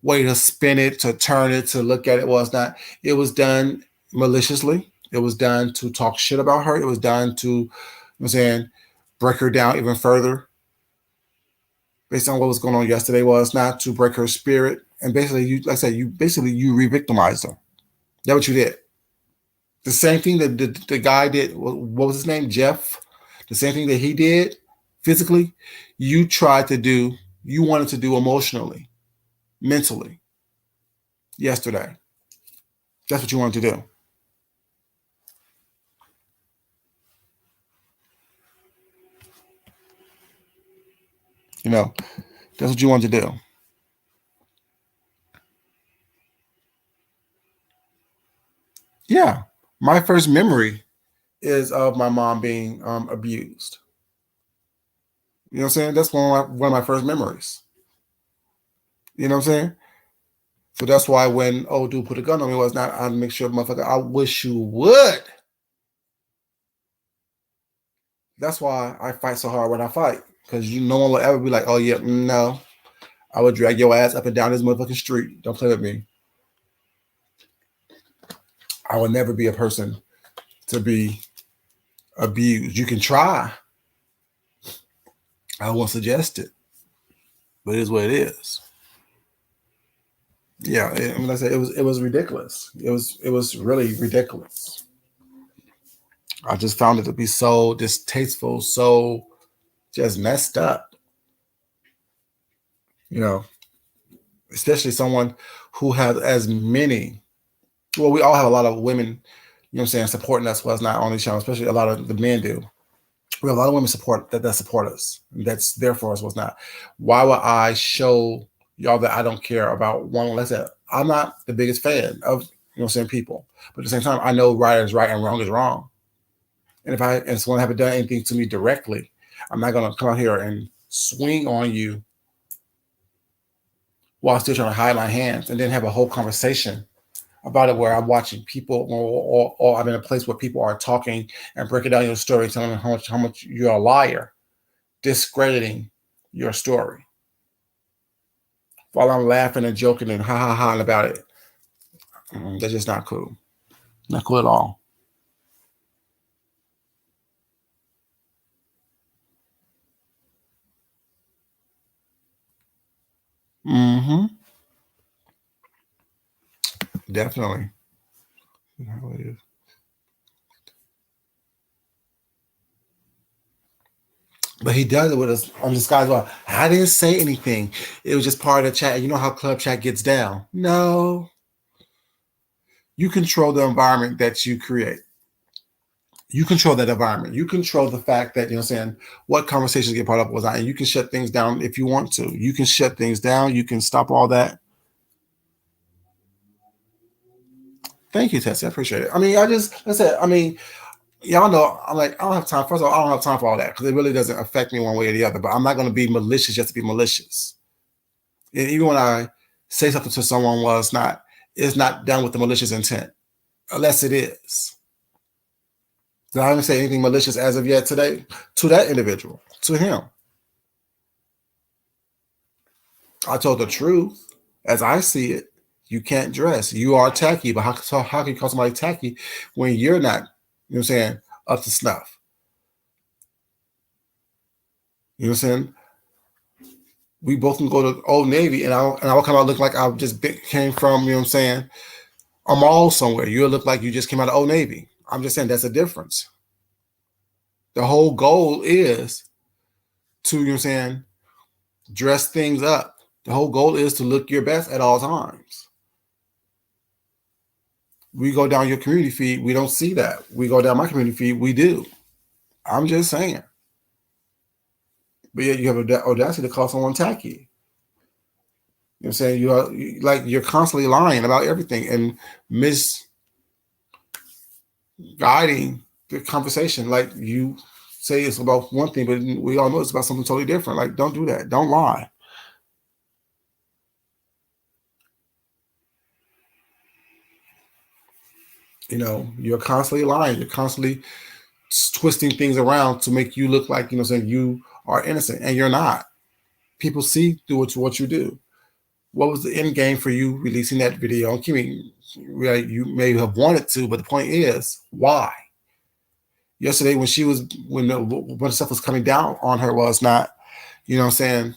Speaker 1: way to spin it, to turn it, to look at it. Well, it's not. It was done maliciously. It was done to talk shit about her. It was done to, you know what I'm saying, break her down even further based on what was going on yesterday. Well, it's not to break her spirit. And basically, you, like I said, you re-victimized her. That's what you did. The same thing that the guy did. What was his name? Jeff. The same thing that he did physically, you tried to do. You wanted to do emotionally, mentally. Yesterday, that's what you wanted to do. You know, that's what you wanted to do. Yeah, my first memory is of my mom being abused. You know what I'm saying? That's one of my first memories. You know what I'm saying? So that's why when old dude put a gun on me, was not, I'd make sure, motherfucker, I wish you would. That's why I fight so hard when I fight. Because no one will ever be like, oh, yeah, no. I would drag your ass up and down this motherfucking street. Don't play with me. I will never be a person to be abused. You can try. I won't suggest it, but it is what it is. Yeah, I mean, like I said, it was ridiculous. It was really ridiculous. I just found it to be so distasteful, so just messed up. You know, especially someone who has as many. Well, we all have a lot of women. You know what I'm saying, supporting us. Was not on the channel, especially a lot of the men do. We have a lot of women that support us. That's there for us. Was not. Why would I show y'all that I don't care about one? Let's say I'm not the biggest fan of saying people, but at the same time, I know right is right and wrong is wrong. And if someone haven't done anything to me directly, I'm not gonna come out here and swing on you while still trying to hide my hands and then have a whole conversation about it where I'm watching people or I'm in a place where people are talking and breaking down your story, telling me how much you're a liar, discrediting your story. While I'm laughing and joking and ha ha ha about it. That's just not cool. Not cool at all. Mm-hmm. Definitely. But he does it with us on this guy's well. I didn't say anything. It was just part of the chat. You know how club chat gets down. No. You control the environment that you create. You control that environment. You control the fact that, saying, what conversations get brought up was not, and you can shut things down if you want to. You can shut things down. You can stop all that. Thank you, Tessie. I appreciate it. I mean, like I said, y'all know, I'm like, I don't have time. First of all, I don't have time for all that because it really doesn't affect me one way or the other. But I'm not going to be malicious just to be malicious. And even when I say something to someone, well, it's not done with the malicious intent, unless it is. I haven't said anything malicious as of yet today to that individual, to him. I told the truth as I see it. You can't dress. You are tacky, but how can you call somebody tacky when you're not, up to snuff? You know what I'm saying? We both can go to Old Navy and I'll come out looking like I just came from, a mall somewhere. You'll look like you just came out of Old Navy. I'm just saying that's a difference. The whole goal is to, dress things up. The whole goal is to look your best at all times. We go down your community feed, we don't see that. We go down my community feed, we do. I'm just saying. But yet you have audacity to call someone tacky. You know what I'm saying? You're constantly lying about everything and misguiding the conversation. Like you say it's about one thing, but we all know it's about something totally different. Like, don't do that. Don't lie. You're constantly lying. You're constantly twisting things around to make you look like, saying you are innocent and you're not. People see through what you do. What was the end game for you releasing that video? I mean, you may have wanted to, but the point is, why? Yesterday, when the stuff was coming down on her, was not, you know what I'm saying?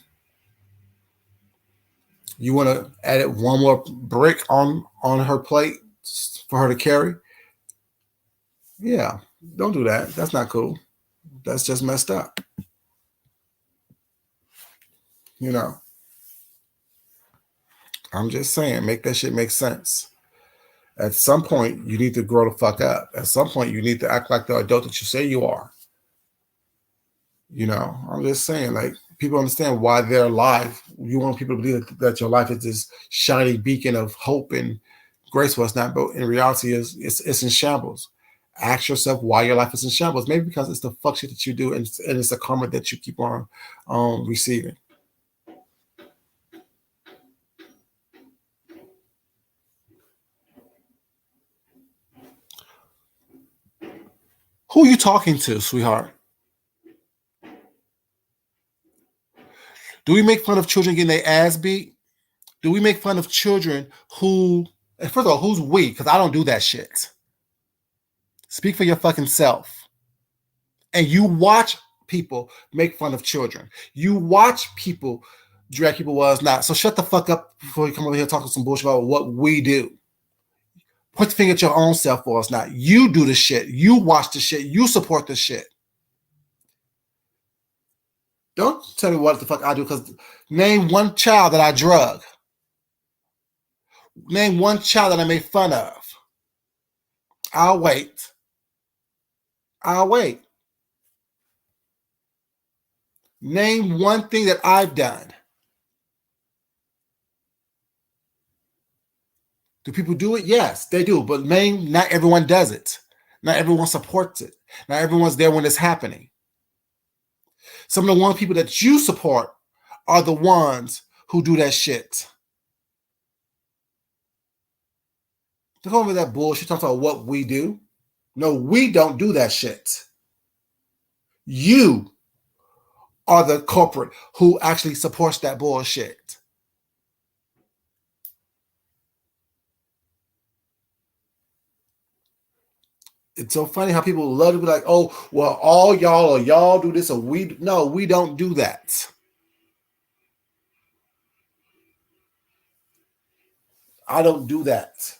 Speaker 1: You want to add one more brick on her plate for her to carry? Yeah, don't do that. That's not cool. That's just messed up. You know, I'm just saying, make that shit make sense. At some point, you need to grow the fuck up. At some point, you need to act like the adult that you say you are. I'm just saying, like, people understand why their life, you want people to believe that your life is this shining beacon of hope and grace. Well, it's not, but in reality, it's in shambles. Ask yourself why your life is in shambles. Maybe because it's the fuck shit that you do, and it's the karma that you keep on receiving. Who are you talking to, sweetheart? Do we make fun of children getting their ass beat? Do we make fun of children who, and first of all, who's we? Because I don't do that shit. Speak for your fucking self. And you watch people make fun of children. You watch people drag people was not. So shut the fuck up before you come over here talking some bullshit about what we do. Point the finger at your own self for us not. You do the shit. You watch the shit. You support the shit. Don't tell me what the fuck I do, because name one child that I drug. Name one child that I made fun of. I'll wait. I'll wait. Name one thing that I've done. Do people do it? Yes, they do. But not everyone does it. Not everyone supports it. Not everyone's there when it's happening. Some of the one people that you support are the ones who do that shit. Don't come with that bullshit talking about what we do. No, we don't do that shit. You are the culprit who actually supports that bullshit. It's so funny how people love to be like, oh, well, all y'all or y'all do this or we. No, we don't do that. I don't do that.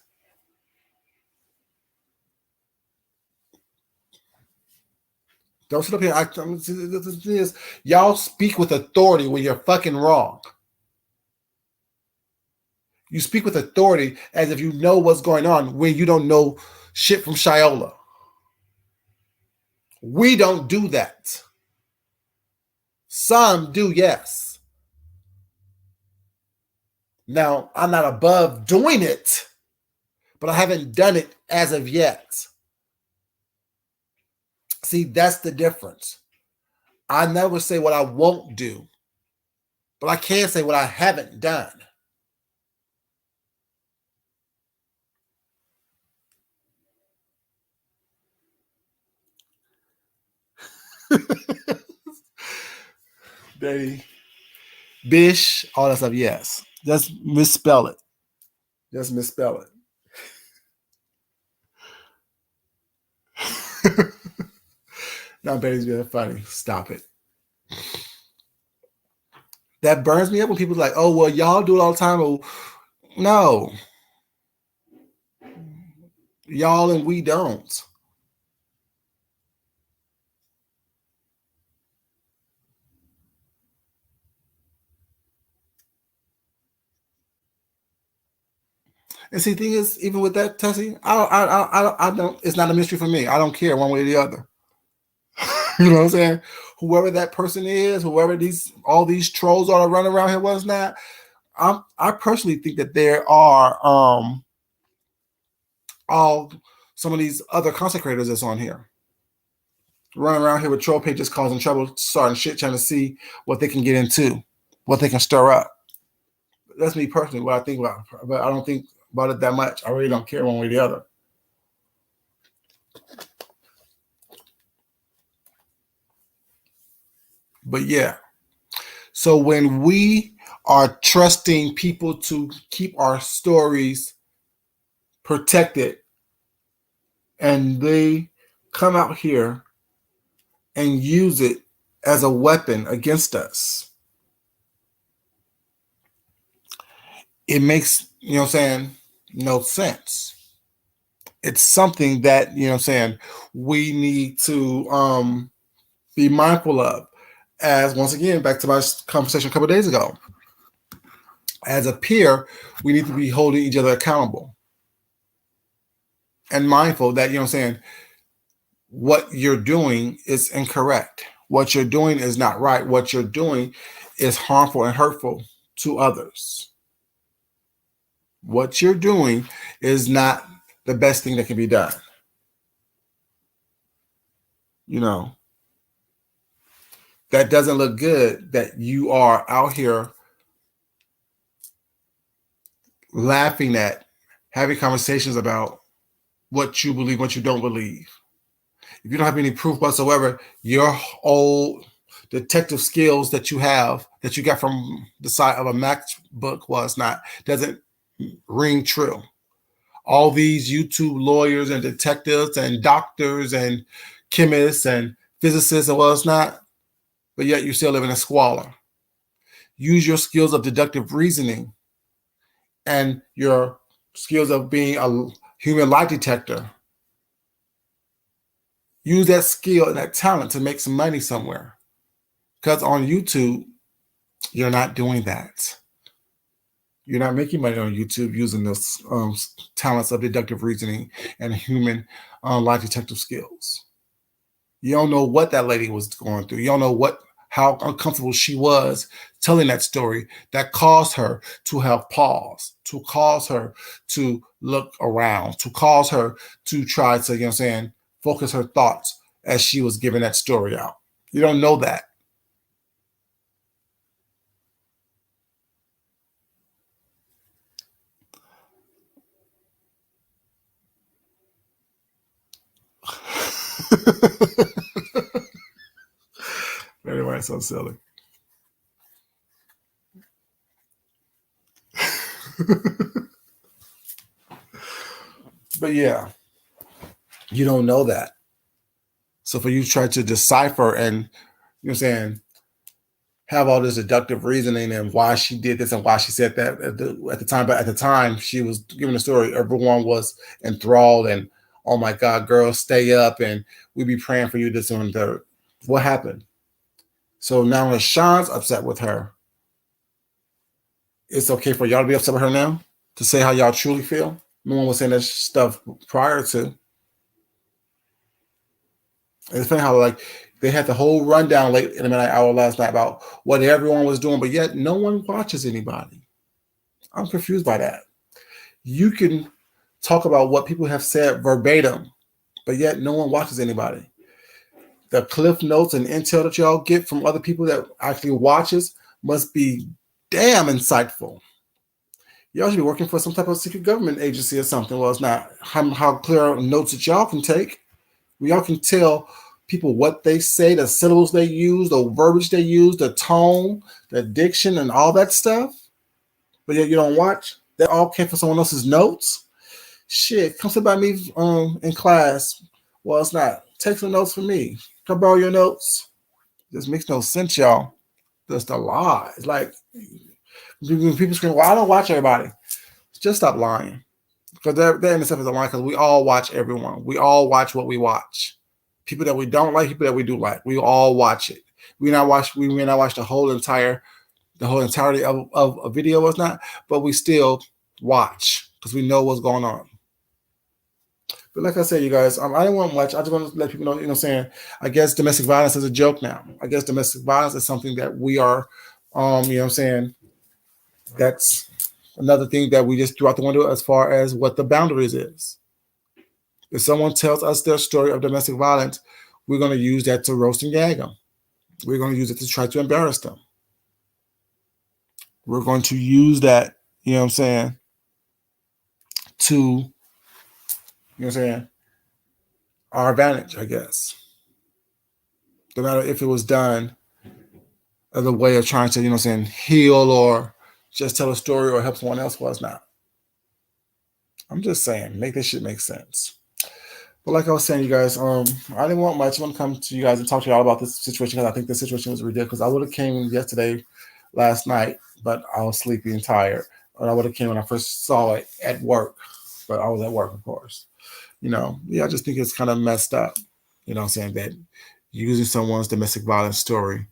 Speaker 1: Don't sit up here. The thing is, y'all speak with authority when you're fucking wrong. You speak with authority as if you know what's going on when you don't know shit from Shiola. We don't do that. Some do, yes. Now, I'm not above doing it, but I haven't done it as of yet. See, that's the difference. I never say what I won't do, but I can say what I haven't done. Daddy, bish, all that stuff, yes. Just misspell it. Just misspell it. Now, Betty's being funny. Stop it. That burns me up when people are like, oh, well, y'all do it all the time. Oh, no. Y'all and we don't. And see, the thing is, even with that, Tessie, I don't. It's not a mystery for me. I don't care one way or the other. You know what I'm saying? Whoever that person is, whoever all these trolls are that run around here, was not. I personally think that there are all some of these other content creators that's on here running around here with troll pages, causing trouble, starting shit, trying to see what they can get into, what they can stir up. That's me personally, what I think about it, but I don't think about it that much. I really don't care one way or the other. But yeah, so when we are trusting people to keep our stories protected and they come out here and use it as a weapon against us, it makes, you know what I'm saying, no sense. It's something that, you know what I'm saying, we need to be mindful of. As once again, back to my conversation a couple of days ago, as a peer, we need to be holding each other accountable and mindful that, you know what I'm saying, what you're doing is incorrect. What you're doing is not right. What you're doing is harmful and hurtful to others. What you're doing is not the best thing that can be done. You know, that doesn't look good that you are out here laughing at, having conversations about what you believe, what you don't believe. If you don't have any proof whatsoever, your whole detective skills that you have that you got from the side of a MacBook was not doesn't ring true. All these YouTube lawyers and detectives and doctors and chemists and physicists and what's not, but yet you still live in a squalor. Use your skills of deductive reasoning and your skills of being a human lie detector. Use that skill and that talent to make some money somewhere. Because on YouTube, you're not doing that. You're not making money on YouTube using those talents of deductive reasoning and human lie detective skills. You don't know what that lady was going through. You don't know how uncomfortable she was telling that story that caused her to have pause, to cause her to look around, to cause her to try to, focus her thoughts as she was giving that story out. You don't know that. Anyway, so silly. But yeah, you don't know that. So for you to try to decipher and, have all this deductive reasoning and why she did this and why she said that at the time. But at the time she was giving the story, everyone was enthralled and, oh my God, girl, stay up and we be praying for you, this and that. What happened? So now when Sean's upset with her, it's okay for y'all to be upset with her now? To say how y'all truly feel? No one was saying that stuff prior to. It's funny how they had the whole rundown late in the midnight hour last night about what everyone was doing, but yet no one watches anybody. I'm confused by that. You can talk about what people have said verbatim, but yet no one watches anybody. The cliff notes and intel that y'all get from other people that actually watches must be damn insightful. Y'all should be working for some type of secret government agency or something. Well, it's not how clear notes that y'all can take. Y'all can tell people what they say, the syllables they use, the verbiage they use, the tone, the diction, and all that stuff. But yet you don't watch. That all came from someone else's notes. Shit, come sit by me in class. Well, it's not. Take some notes from me. Come borrow your notes. This makes no sense, y'all. Just a lie. It's like when people scream, well, I don't watch everybody. Just stop lying. Because that in itself is a lie, because we all watch everyone. We all watch what we watch. People that we don't like, people that we do like. We all watch it. We may not watch the whole entirety of a video or not, but we still watch because we know what's going on. But like I said, you guys, I didn't want much. I just want to let people know, I guess domestic violence is a joke now. I guess domestic violence is something that we are, that's another thing that we just threw out the window as far as what the boundaries is. If someone tells us their story of domestic violence, we're going to use that to roast and gag them. We're going to use it to try to embarrass them. We're going to use that, to, our advantage, I guess. No matter if it was done as a way of trying to, heal or just tell a story or help someone else, was not. I'm just saying, make this shit make sense. But like I was saying, you guys, I didn't want much. I want to come to you guys and talk to you all about this situation because I think this situation was ridiculous. I would have came last night, but I was sleepy and tired. Or I would have came when I first saw it at work, but I was at work, of course. I just think it's kind of messed up. That using someone's domestic violence story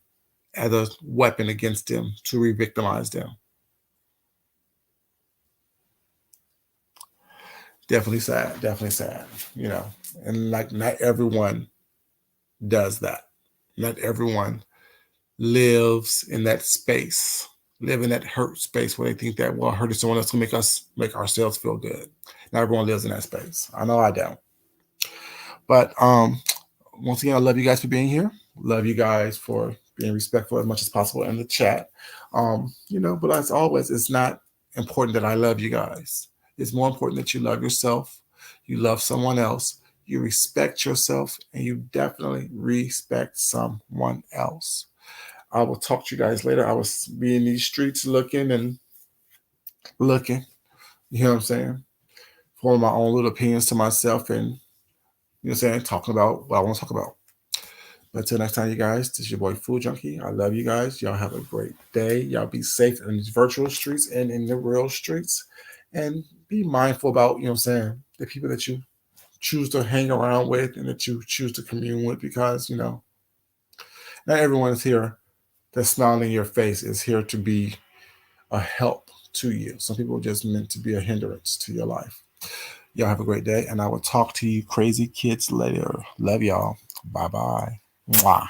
Speaker 1: as a weapon against them to re-victimize them. Definitely sad, and like not everyone does that. Not everyone lives in that space, live in that hurt space where they think that, well, hurting someone else can make ourselves feel good. Not everyone lives in that space. I know I don't. But once again, I love you guys for being here. Love you guys for being respectful as much as possible in the chat. But as always, it's not important that I love you guys. It's more important that you love yourself, you love someone else, you respect yourself, and you definitely respect someone else. I will talk to you guys later. I will be in these streets looking and looking. You know what I'm saying? Forming my own little opinions to myself and, you know what I'm saying, talking about what I want to talk about. But until next time, you guys, this is your boy Food Junkie. I love you guys. Y'all have a great day. Y'all be safe in these virtual streets and in the real streets. And be mindful about, you know what I'm saying, the people that you choose to hang around with and that you choose to commune with because, you know, not everyone is here that's smiling in your face is here to be a help to you. Some people are just meant to be a hindrance to your life. Y'all have a great day, and I will talk to you crazy kids later. Love y'all. Bye bye. Mwah.